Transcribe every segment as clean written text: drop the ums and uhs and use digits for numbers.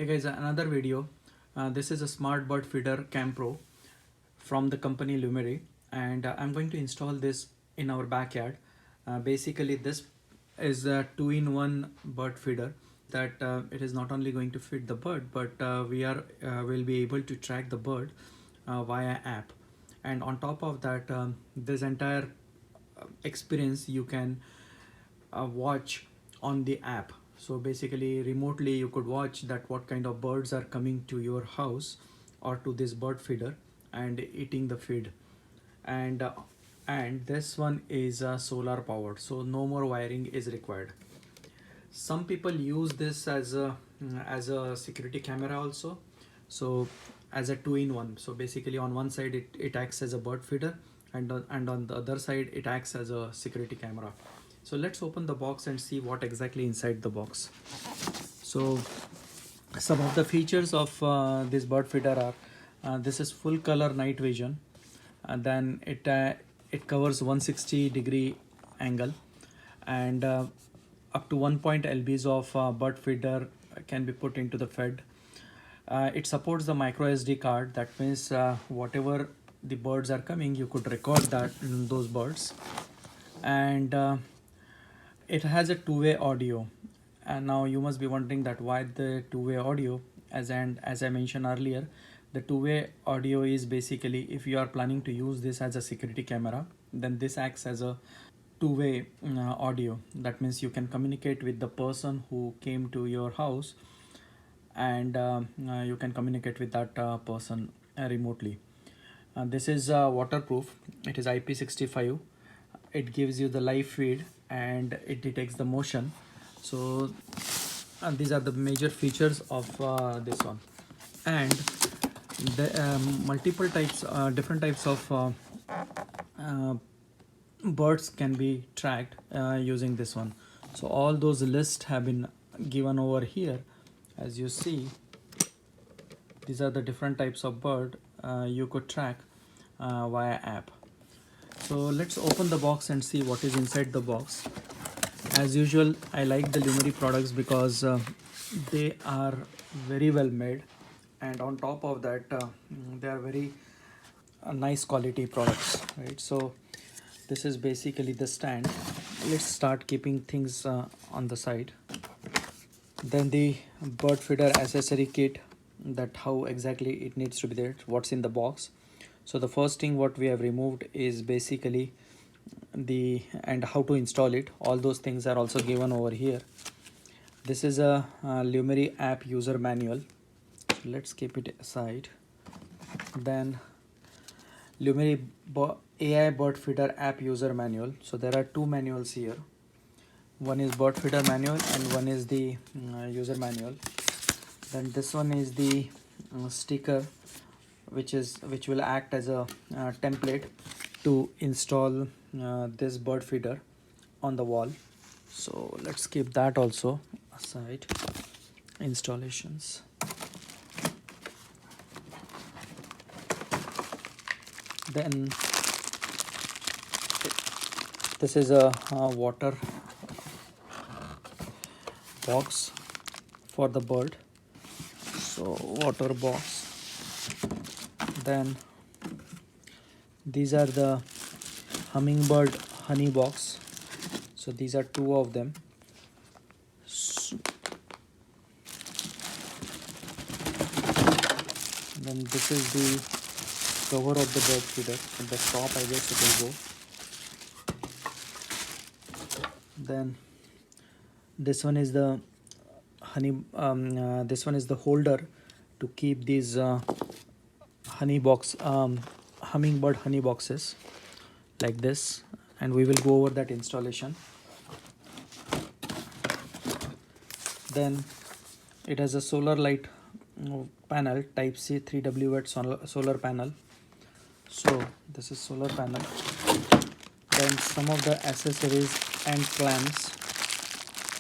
Hey guys, another video. This is a smart bird feeder Cam Pro from the company Lumery, and I'm going to install this in our backyard. Basically, this is a two-in-one bird feeder that it is not only going to feed the bird, but will be able to track the bird via app. And on top of that, this entire experience you can watch on the app. So basically remotely you could watch that what kind of birds are coming to your house or to this bird feeder and eating the feed. And uh, and this one is solar powered, so no more wiring is required. Some people use this as a security camera also, so as a two-in-one. So basically on one side it acts as a bird feeder, and on the other side it acts as a security camera. So let's open the box and see what exactly inside the box. So some of the features of this bird feeder are this is full color night vision, and then it covers 160-degree angle, and up to 1 lbs of bird feeder can be put into the fed. It supports the micro SD card. That means whatever the birds are coming, you could record those birds. And it has a two-way audio. And now you must be wondering that why the two-way audio. As I mentioned earlier, the two-way audio is basically if you are planning to use this as a security camera, then this acts as a two-way audio. That means you can communicate with the person who came to your house, and you can communicate with that person remotely. This is waterproof. It is IP65. It gives you the live feed and it detects the motion. So these are the major features of this one. And the multiple types, different types of uh, birds can be tracked using this one. So all those lists have been given over here. As you see, these are the different types of bird you could track via app. So let's open the box and see what is inside the box. As usual, I like the Lumery products because they are very well made, and on top of that they are very nice quality products, right? So this is basically the stand. Let's start keeping things on the side. Then the bird feeder accessory kit, that how exactly it needs to be there, what's in the box. So the first thing what we have removed is basically and how to install it. All those things are also given over here. This is a Lumery app user manual. So let's keep it aside. Then Lumery AI bird feeder app user manual. So there are two manuals here. One is bird feeder manual and one is the user manual. Then this one is the sticker which will act as a template to install this bird feeder on the wall. So let's keep that also aside. Installations. Then this is a water box for the bird. So water box. Then these are the hummingbird honey box. So these are two of them. Then this is the cover of the bird feeder. At the top, I guess it will go. Then this one is the this one is the holder to keep these hummingbird honey boxes like this, and we will go over that installation. Then it has a solar light panel, type C 3W watt solar panel. So this is solar panel. Then some of the accessories and clamps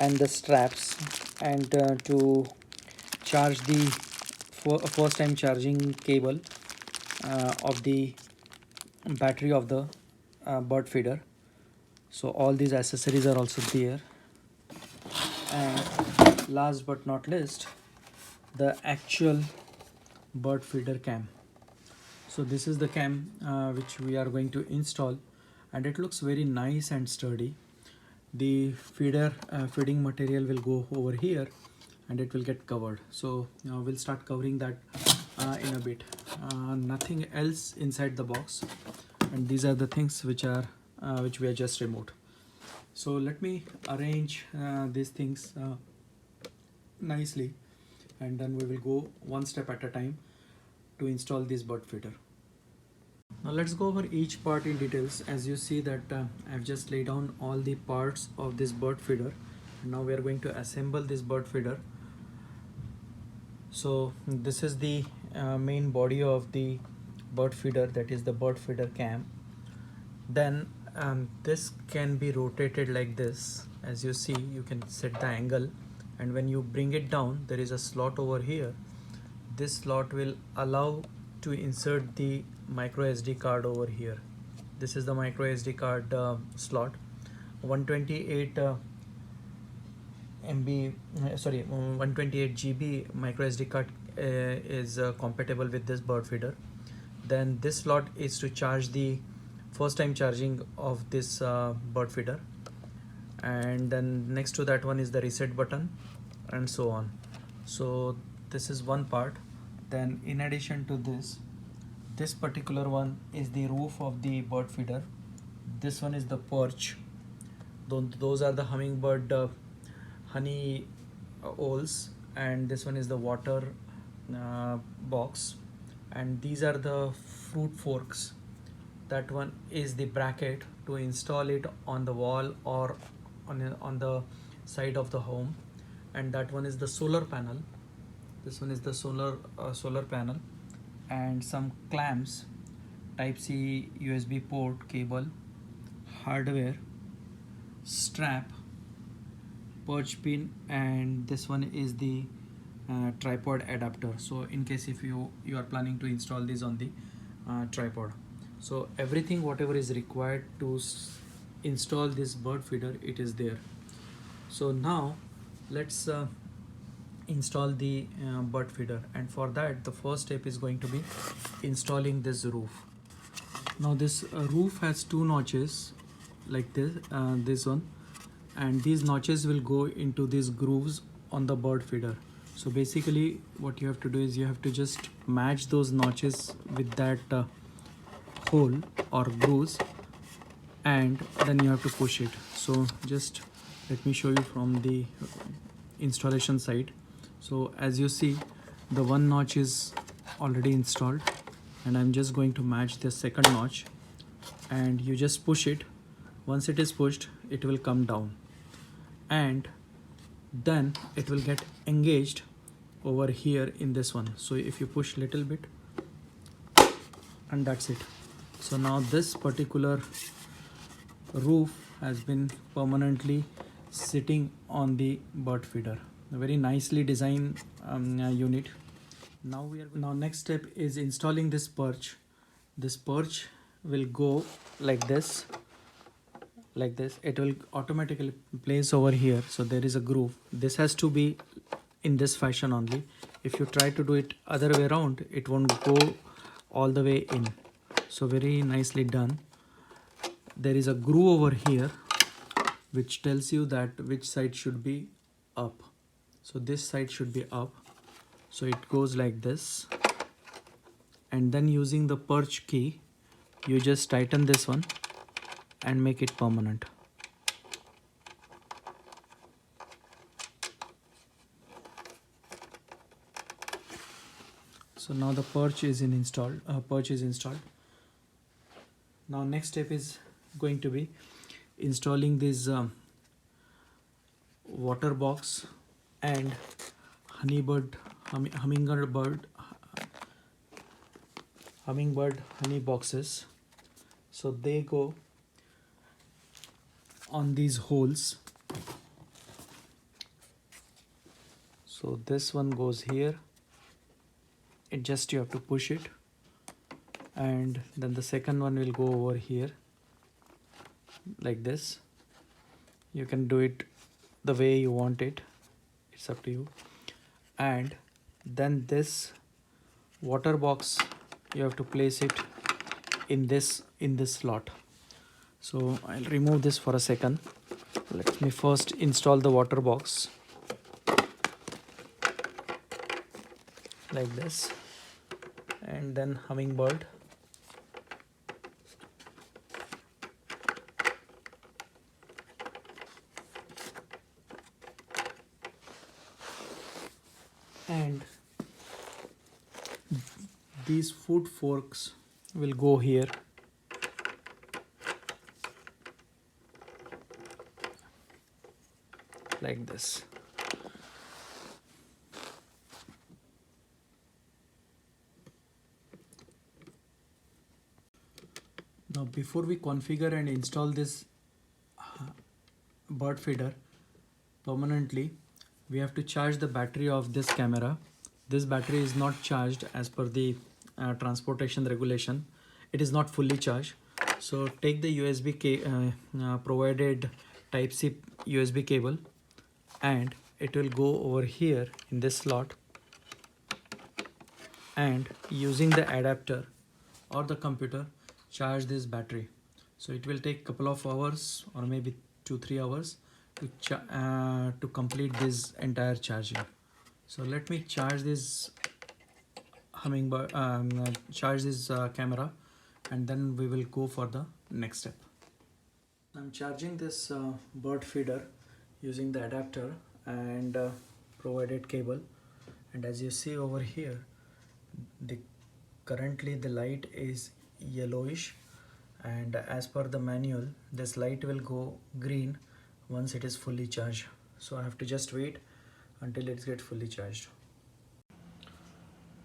and the straps, and to charge the first time charging cable of the battery of the bird feeder. So all these accessories are also there. And last but not least, the actual bird feeder cam. So this is the cam which we are going to install, and it looks very nice and sturdy. The feeding material will go over here and it will get covered. So we'll start covering that in a bit. Nothing else inside the box, and these are the things which we are just removed. So let me arrange these things nicely, and then we will go one step at a time to install this bird feeder. Now let's go over each part in details. As you see that I've just laid down all the parts of this bird feeder. Now we are going to assemble this bird feeder. So this is the main body of the bird feeder, that is the bird feeder cam. Then this can be rotated like this. As you see, you can set the angle, and when you bring it down, there is a slot over here. This slot will allow to insert the micro SD card over here. This is the micro SD card slot. 128 MB, 128 GB micro SD card is compatible with this bird feeder. Then this slot is to charge the first time charging of this bird feeder, and then next to that one is the reset button, and so on. So this is one part. Then in addition to this particular one is the roof of the bird feeder. This one is the perch. Those are the hummingbird honey holes, and this one is the water box, and these are the fruit forks. That one is the bracket to install it on the wall or on the side of the home, and that one is the solar panel. This one is the solar panel, and some clamps, type C USB port cable, hardware, strap, perch pin, and this one is the tripod adapter. So in case if you are planning to install this on the tripod. So everything whatever is required to install this bird feeder, it is there. So now let's install the bird feeder, and for that the first step is going to be installing this roof. Now this roof has two notches like this one, and these notches will go into these grooves on the bird feeder. So basically what you have to do is you have to just match those notches with that hole or grooves, and then you have to push it. So just let me show you from the installation side. So as you see, the one notch is already installed, and I'm just going to match the second notch, and you just push it. Once it is pushed, it will come down, and then it will get engaged over here in this one. So if you push little bit, and that's it. So now this particular roof has been permanently sitting on the bird feeder. A very nicely designed unit. Now next step is installing this perch. This perch will go like this. It will automatically place over here. So there is a groove. This has to be in this fashion only. If you try to do it other way around, it won't go all the way in. So very nicely done. There is a groove over here which tells you that which side should be up. So this side should be up. So it goes like this, and then using the perch key, you just tighten this one and make it permanent. So now the perch is installed. Now next step is going to be installing this water box and hummingbird honey boxes. So they go on these holes. So this one goes here. It just you have to push it, and then the second one will go over here like this. You can do it the way you want it, it's up to you. And Then this water box, you have to place it in this slot. So I'll remove this for a second. Let me first install the water box like this, and then hummingbird. And these food forks will go here. Like this. Now before we configure and install this bird feeder permanently, we have to charge the battery of this camera. This battery is not charged as per the transportation regulation. It is not fully charged. So take the provided type C USB cable, and it will go over here in this slot, and using the adapter or the computer, charge this battery. So it will take couple of hours or maybe 2-3 hours to complete this entire charging. So let me charge this hummingbird, charge this camera, and then we will go for the next step. I'm charging this bird feeder using the adapter and provided cable, and as you see over here, currently the light is yellowish, and as per the manual this light will go green once it is fully charged. So I have to just wait until it gets fully charged.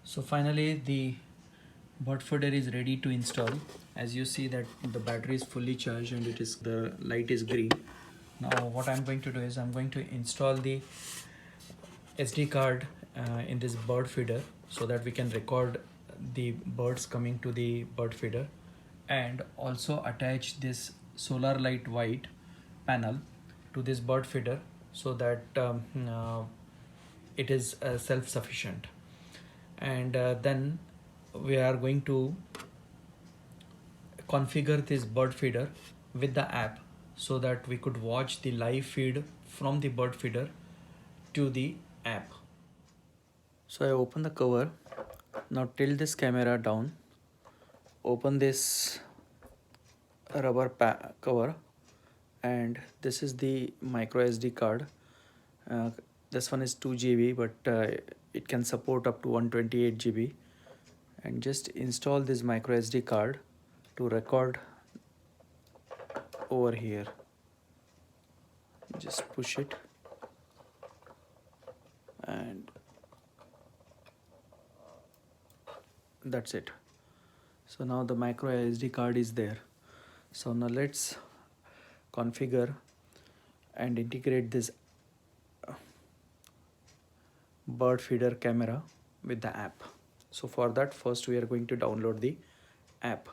So finally the bird feeder is ready to install. As you see that the battery is fully charged and the light is green. Now what I'm going to do is I'm going to install the SD card in this bird feeder so that we can record the birds coming to the bird feeder, and also attach this solar light white panel to this bird feeder so that it is self-sufficient. And then we are going to configure this bird feeder with the app so that we could watch the live feed from the bird feeder to the app. So I open the cover. Now tilt this camera down, open this rubber cover, and this is the micro SD card. This one is 2 GB, but it can support up to 128 GB. And just install this micro SD card to record over here. Just push it, and that's it. So now the micro SD card is there. So now let's configure and integrate this bird feeder camera with the app. So for that, first we are going to download the app.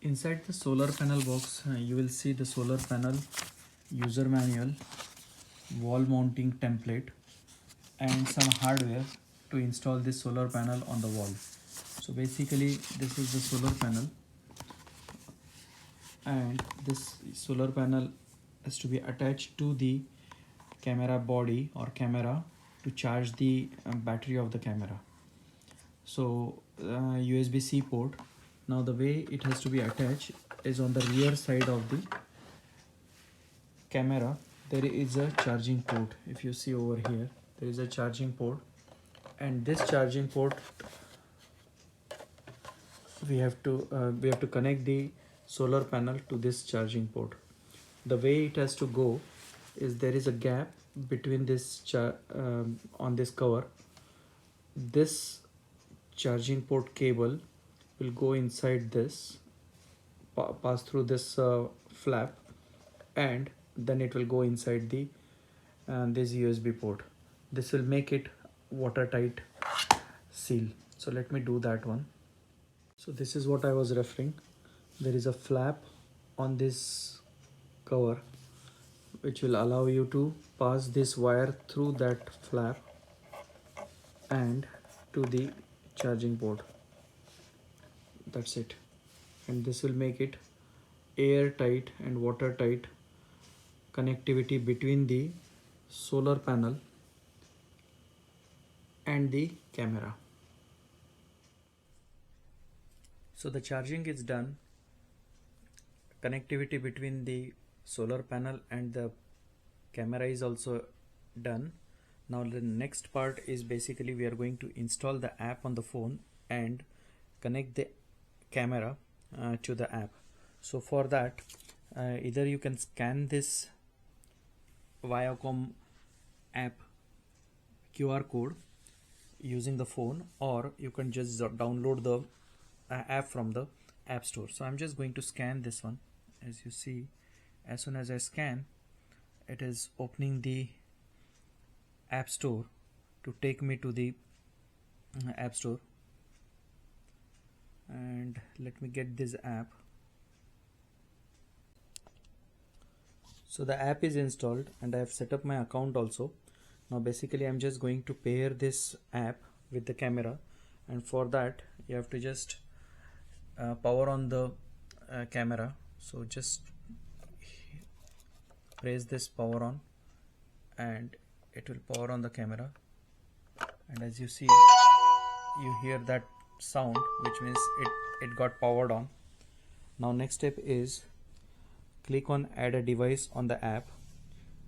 Inside the solar panel box, you will see the solar panel user manual, wall mounting template, and some hardware to install this solar panel on the wall. So basically this is the solar panel, and this solar panel has to be attached to the camera body or camera to charge the battery of the camera. So USB-C port. Now the way it has to be attached is on the rear side of the camera. There is a charging port. If you see over here, there is a charging port, and this charging port we have to connect the solar panel to this charging port. The way it has to go is there is a gap between this on this cover. This charging port cable will go inside this, pass through this flap, and then it will go inside the this USB port. This will make it watertight seal. So let me do that one. So this is what I was referring. There is a flap on this cover which will allow you to pass this wire through that flap, and to the charging port. That's it. And this will make it airtight and watertight connectivity between the solar panel and the camera. So the charging is done, connectivity between the solar panel and the camera is also done. Now the next part is basically we are going to install the app on the phone and connect the camera to the app. So for that, either you can scan this Viacom app QR code using the phone, or you can just download the app from the app store. So I'm just going to scan this one. As you see, as soon as I scan, it is opening the app store to take me to the app store. And let me get this app. So the app is installed and I have set up my account also. Now basically I'm just going to pair this app with the camera, and for that you have to just power on the camera. So just press this power on and it will power on the camera, and as you see, you hear that sound, which means it got powered on. Now next step is click on add a device on the app,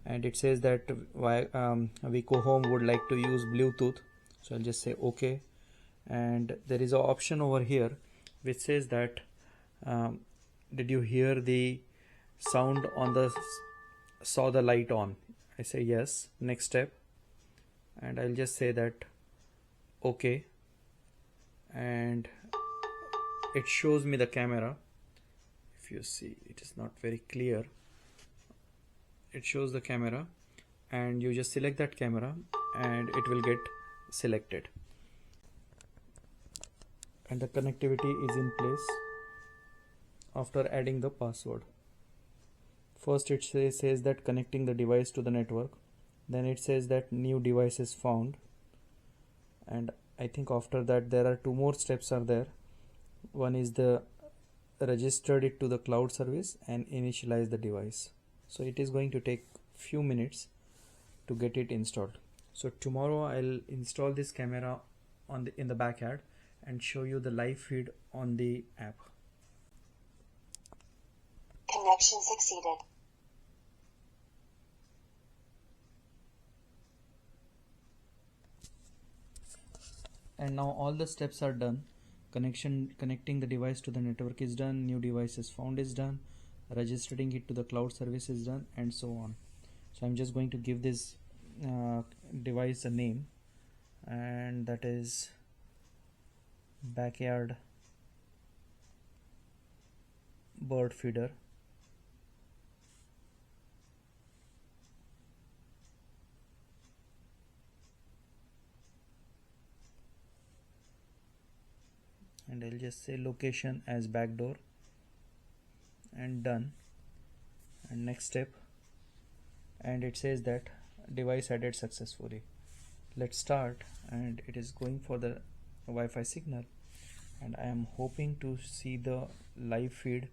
and it says that Vico Home would like to use Bluetooth, so I'll just say OK. And there is an option over here which says that did you hear the sound on the saw the light on? I say yes. Next step, and I'll just say that OK, and it shows me the camera. If you see, it is not very clear. It shows the camera, and you just select that camera and it will get selected, and the connectivity is in place after adding the password. First it says that connecting the device to the network, then it says that new device is found, and I think after that there are two more steps are there. One is the registered it to the cloud service and initialize the device. So it is going to take few minutes to get it installed. So tomorrow I'll install this camera in the backyard and show you the live feed on the app. Connection succeeded. And now all the steps are done. Connecting the device to the network is done, new device is found is done, registering it to the cloud service is done, and so on. So I'm just going to give this device a name, and that is backyard bird feeder. And I'll just say location as backdoor, and done, and next step, and it says that device added successfully. Let's start, and it is going for the Wi-Fi signal, and I am hoping to see the live feed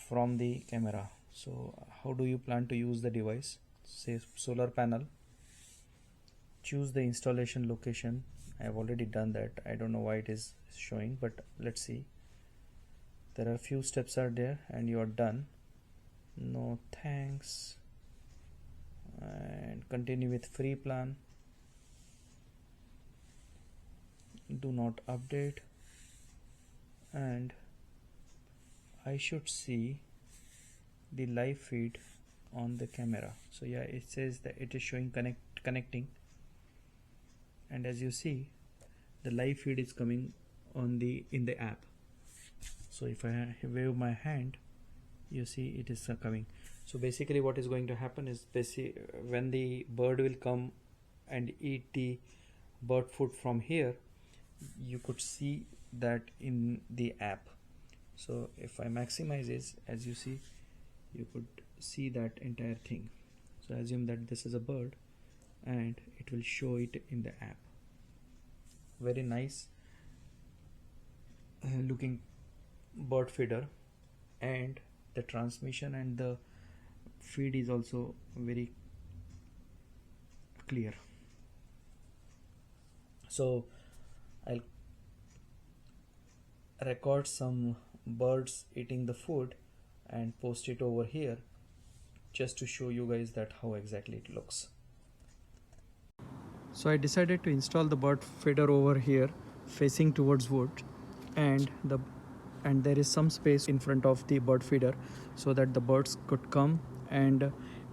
from the camera. So how do you plan to use the device? Say solar panel, choose the installation location. I have already done that. I don't know why it is showing, but let's see. There are a few steps are there and you are done. No thanks, and continue with free plan. Do not update, and I should see the live feed on the camera. So yeah, it says that it is showing connecting, and as you see, the live feed is coming on in the app. So if I wave my hand, you see it is coming. So basically what is going to happen is when the bird will come and eat the bird food from here, you could see that in the app. So if I maximize this, as you see, you could see that entire thing. So assume that this is a bird and it will show it in the app. very nice looking bird feeder, and the transmission and the feed is also very clear. So I'll record some birds eating the food and post it over here just to show you guys that how exactly it looks. So I decided to install the bird feeder over here facing towards wood, and there is some space in front of the bird feeder so that the birds could come and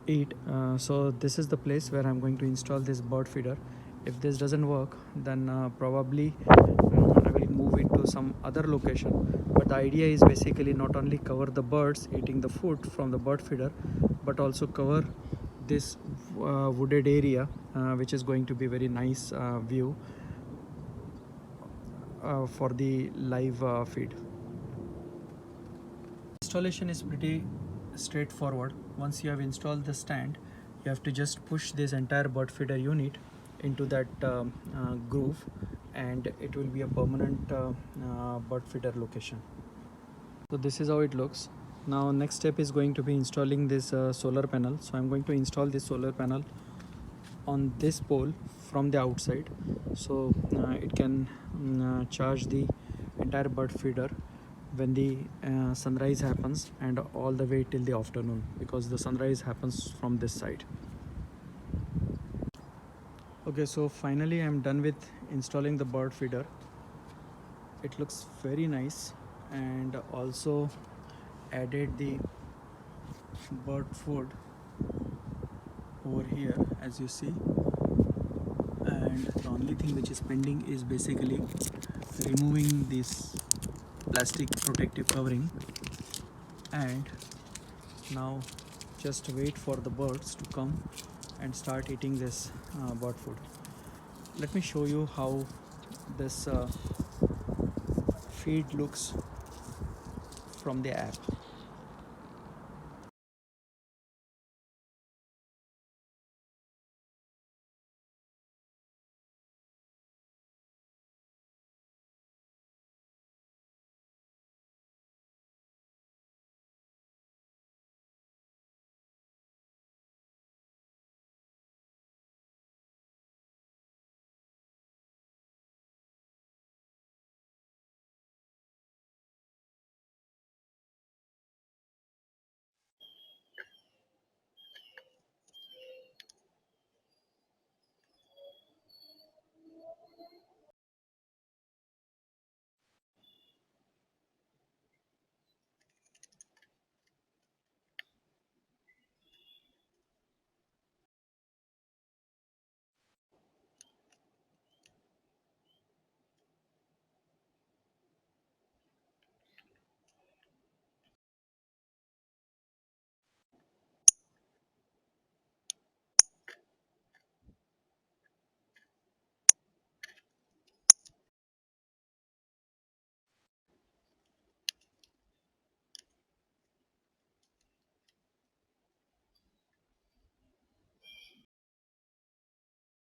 eat. So this is the place where I'm going to install this bird feeder. If this doesn't work, then probably I will move it to some other location. But the idea is basically not only cover the birds eating the food from the bird feeder, but also cover this wooded area, which is going to be very nice view for the live feed. Installation is pretty straightforward. Once you have installed the stand, you have to just push this entire bird feeder unit into that groove, and it will be a permanent bird feeder location. So this is how it looks. Now next step is going to be installing this solar panel. So I'm going to install this solar panel on this pole from the outside, so it can charge the entire bird feeder when the sunrise happens and all the way till the afternoon, because the sunrise happens from this side. Okay, so finally I'm done with installing the bird feeder. It looks very nice, and also added the bird food over here as you see, and the only thing which is pending is basically removing this plastic protective covering, and now just wait for the birds to come and start eating this bird food. Let me show you how this feed looks from the app.